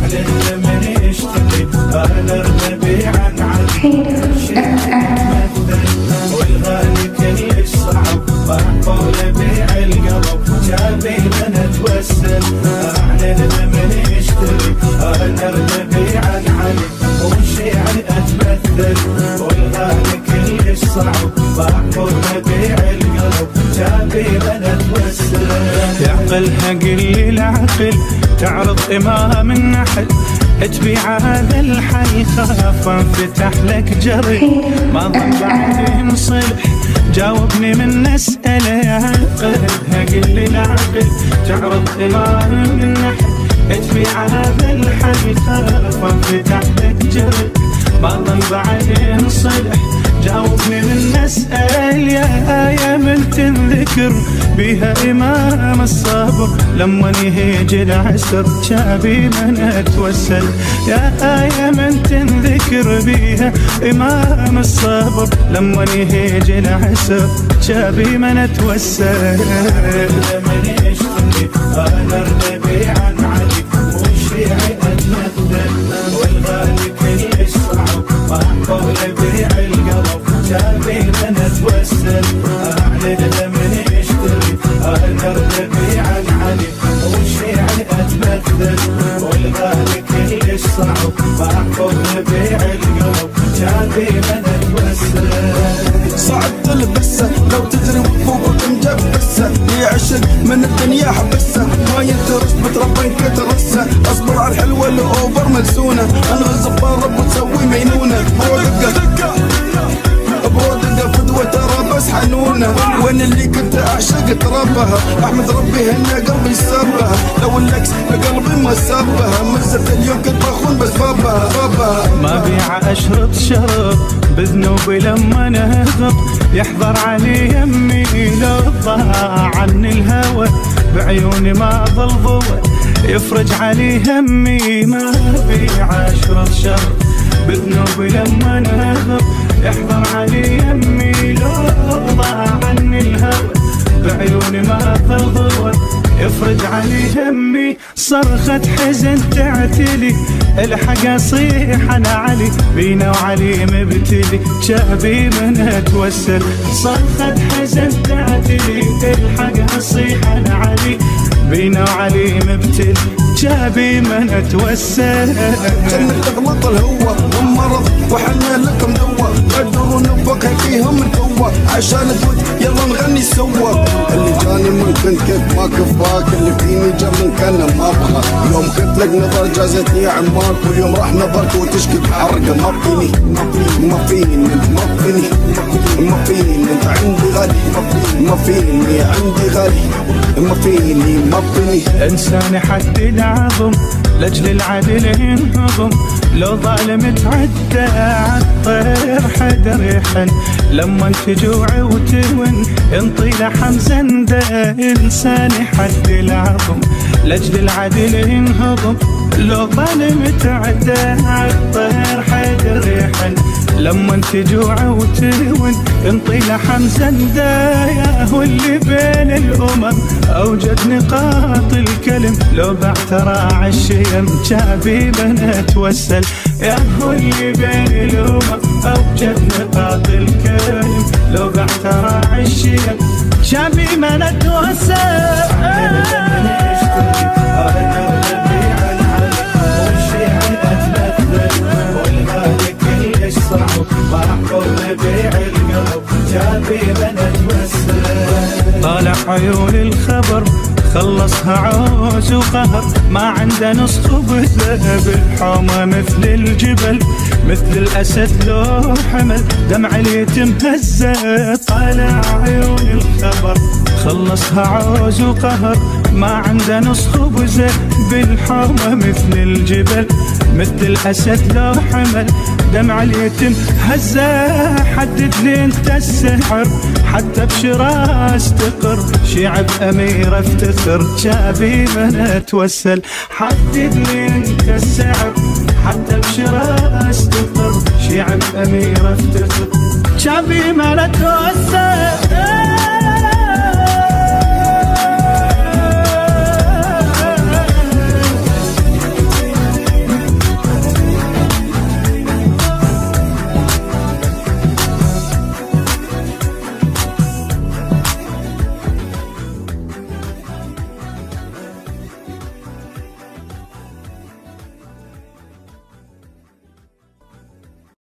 اعلن لمن يشتري نرتبي عن علي والغالي كل الصعب محفول بيع القلب جابي من اتوسل اعلن لمن يشتري نرتبي عن علي والشيعي اتمثل والغالي كل الصعب محفول بيع القلب جابي من اتوسل يعقلها قل لي العقل تعرض امام النحل تبيع هذا الحي خاف انفتح لك جري ما ظن بعد ينصلح جاوبني من نسأله عقلها قل لي العقل تعرض امام النحل تبيع هذا الحي خاف انفتح لك جري ما ظن بعد ينصلح جاوبني من نسأل يا من تنذكر بها إمام الصبر لما يهيج العسر شابي من اتوسل يا من تنذكر بها إمام الصبر لما يهيج العسر شابي من اتوسل لمن يشتري نرتبي عن علي والشيعي اتمثل والغالي كل الصعب محفول بيع القلب جابي من اتوسل اعلن لمن يشتري نرتبي عن علي والشيعي اتمثل والغالي كل الصعب محفول بيع القلب جابي من اتوسل صعب تلبسه لو تدري وفوقك مجبسه هي عشق من الدنيا حبسه ما ينترس بتربين كترسه اصبر على الحلوه الاوفر ملسونه انا زبار رب وتسوي مينونه برودقه فدوه ترى بس حنونه وين اللي كنت اعشق تربها احمد ربي هنا قلبي سبها لو اللكس قلبي ما سبها مزت اليوم كنت بخون بس بابها ما بيع اشرط شرط بذنوبي لما نهضب يحضر علي يمي لو ضاع عني الهوى بعيوني ما ظل ضوء يفرج علي همي ما بيع اشرط شرط بذنوبي لما نهضب يحضر علي يمي لو ضاع عني الهوى بعيوني ما ظل ضوء يفرج علي همي صرخة حزن تعتلي الحق اصيح انا علي بينا وعلي مبتلي شابي من اتوسل صرخة حزن تعتلي الحق اصيح انا علي بينا وعلي مبتلي شابي من اتوسل جنة تغلط الهوى ومرض وحنا لكم دوا قدروا نفكها فيهم القوة عشان تود يلا نغني سوا اللي جاني من كنت كيف ما كفاك اللي فيني جا من كان ما ابغى يوم كنت لك نظر جازتني عماك واليوم راح نظرك وتشكي بحرقه ما فيني انت عندي غالي ما فيني عندي غالي ما فيني انساني حد العظم لاجل العدل ينهضم لو ظالم تعدى عالطير حدر يحن لما تجوع وتهون انطي لحم زنده انساني حد العظم لاجل العدل ينهضم لو ظالم تعدى عالطير حدر يحن لما تجوع وتهون انطي لحم زنده يا هو اللي بين الامم اوجد نقاط الكلم لو بعتراع الشيم شابي من اتوسل يا هو اللي بين الامم اوجد نقاط الكلم لو بعتراع الشيم شابي من اتوسل طالع عيون الخبر خلصها عوز وقهر ما عنده نص بذهب الحومة مثل الجبل مثل الأسد لو حمل دمع اليتم هزه طالع عيون الخبر خلصها عوز وقهر ما عنده نص خبزه بالحومة مثل الجبل مثل الأسد لو حمل دمع اليتم هزه حدد لي انت السحر حتى بشرا استقر شيعب أمير افتخر شابي من اتوسل حدد لي انت السحر حتى بشرا استقر شيعب أمير افتخر شابي من اتوسل